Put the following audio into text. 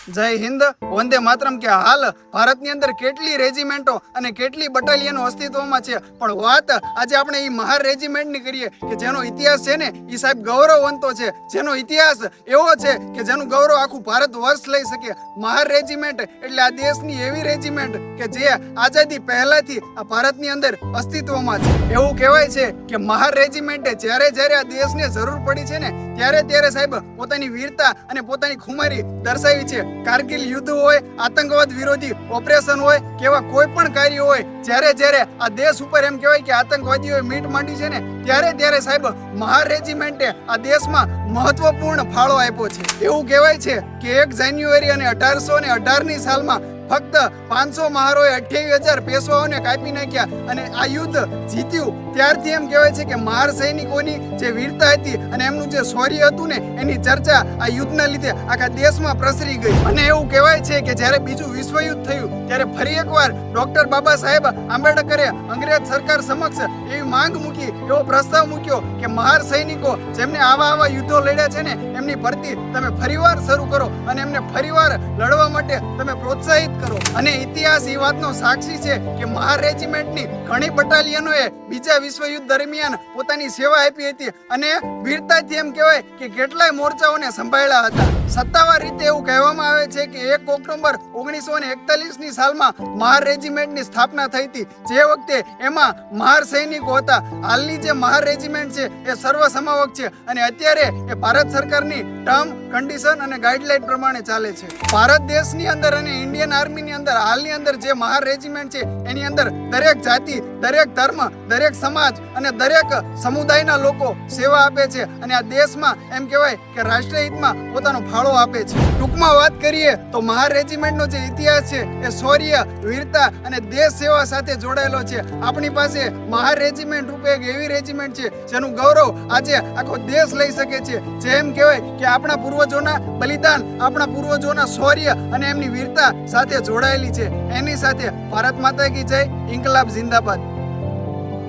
જય હિન્દ, વંદે માતરમ કે હાલ ભારતની અંદર કેટલી રેજિમેન્ટો અને કેટલી બટાલિયનો અસ્તિત્વમાં છે, પણ વાત આજે આપણે એ મહાર રેજિમેન્ટની કરીએ કે જેનો ઇતિહાસ છે ને એ સાહેબ ગૌરવવંતો છે, જેનો ઇતિહાસ એવો છે કે જેનું ગૌરવ આખું ભારત વર્ષ લઈ શકે. મહાર રેજિમેન્ટ એટલે આ દેશની એવી રેજિમેન્ટ કે જે આઝાદી પહેલાથી આ ભારતની અંદર અસ્તિત્વમાં છે. એવું કહેવાય છે કે મહાર રેજિમેન્ટે જ્યારે જ્યારે આ દેશને જરૂર પડી છે ને ત્યારે સાહેબ પોતાની વીરતા અને પોતાની ખુમારી દર્શાવી છે. કારગિલ યુદ્ધ હોય, આતંકવાદ વિરોધી ઓપરેશન હોય, કેવા કોઈ પણ કાર્ય હોય, જ્યારે આ દેશ ઉપર એમ કહેવાય કે આતંકવાદીઓએ મીટ માંડી છે ને ત્યારે સાહેબ મહાર રેજિમેન્ટે આ દેશમાં મહત્વપૂર્ણ ફાળો આપ્યો છે. એવું કહેવાય છે કે 1 જાન્યુઆરી અને 1818ની સાલમાં ફક્ત 500 મહારોએ 28,000 પેશવાઓને કાપી નાખ્યા અને આ યુદ્ધ જીત્યું. ત્યારથી એમ કહેવાય છે કે મહાર સૈનિકોની જે વીરતા હતી અને એમનું જે શૌર્ય હતું ને એની ચર્ચા આ યુદ્ધના લીધે આખા દેશમાં પ્રસરી ગઈ. અને એવું કહેવાય છે કે જ્યારે બીજું વિશ્વયુદ્ધ થયું ત્યારે ફરી એકવાર ડોક્ટર બાબા સાહેબ આંબેડકરે અંગ્રેજ સરકાર સમક્ષ એવી માંગ મૂકી, એવો પ્રસ્તાવ મૂક્યો કે મહાર સૈનિકો જેમને આવા યુદ્ધો લડ્યા છે ને એમની ભરતી તમે ફરીવાર શરૂ કરો અને એમને ફરીવાર લડવા માટે તમે પ્રોત્સાહિત કરો. અને ઇતિહાસ એ વાતનો સાક્ષી છે કે મહાર રેજિમેન્ટની ઘણી બટાલિયનોએ બીજા વિશ્વયુદ્ધ દરમિયાન પોતાની સેવા આપી હતી અને વીરતાથી એમ કહેવાય કે કેટલાય મોરચાઓને સંભાળ્યા હતા. સત્તાવાર રીતે એવું કહેવામાં આવે છે કે 1 ઓક્ટોબર 1941ની સાલમાં મહાર રેજિમેન્ટની સ્થાપના થઈ હતી. જે વખતે એમાં મહાર સૈનિકો હતા. હાલની જે મહાર રેજિમેન્ટ છે એ સર્વસમાવક છે અને અત્યારે એ ભારત સરકારની ટર્મ, કન્ડિશન અને ગાઈડલાઈન પ્રમાણે ચાલે છે. ભારત દેશની અંદર અને ઇન્ડિયન આર્મીની અંદર હાલની અંદર જે મહાર રેજિમેન્ટ છે એની અંદર દરેક જાતિ, દરેક ધર્મ, દરેક સમાજ અને દરેક સમુદાયના લોકો સેવા આપે છે અને આ દેશમાં એમ કહેવાય કે રાષ્ટ્રહિતમાં પોતાનો ફાળો આપે છે. ટૂંકમાં વાત કરીએ તો મહાર રેજિમેન્ટનો જે ઇતિહાસ છે એ શૌર્ય, વીરતા અને દેશ સેવા સાથે જોડાયેલો છે. આપણી પાસે મહાર રેજિમેન્ટ રૂપે એક એવી રેજિમેન્ટ છે જેનું ગૌરવ આજે આખો દેશ લઈ શકે છે. જે એમ કહેવાય કે આપણા પૂર્વજોના બલિદાન, આપણા પૂર્વજોના શૌર્ય અને એમની વીરતા સાથે જોડાયેલી છે. એની સાથે ભારત માતા કી જય, ઇન્કલાબ જિંદાબાદ.